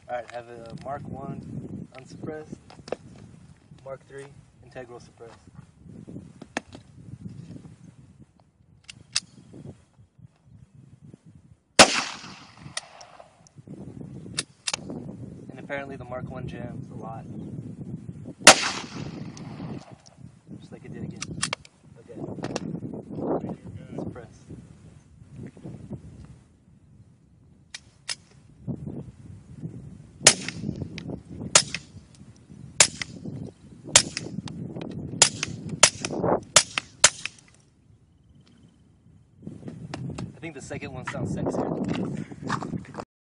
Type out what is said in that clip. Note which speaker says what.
Speaker 1: Alright, I have a Mark 1 unsuppressed, Mark 3 integral suppressed. And apparently the Mark 1 jams a lot. Just like it did again. Okay. Suppress. I think the second one sounds sexier.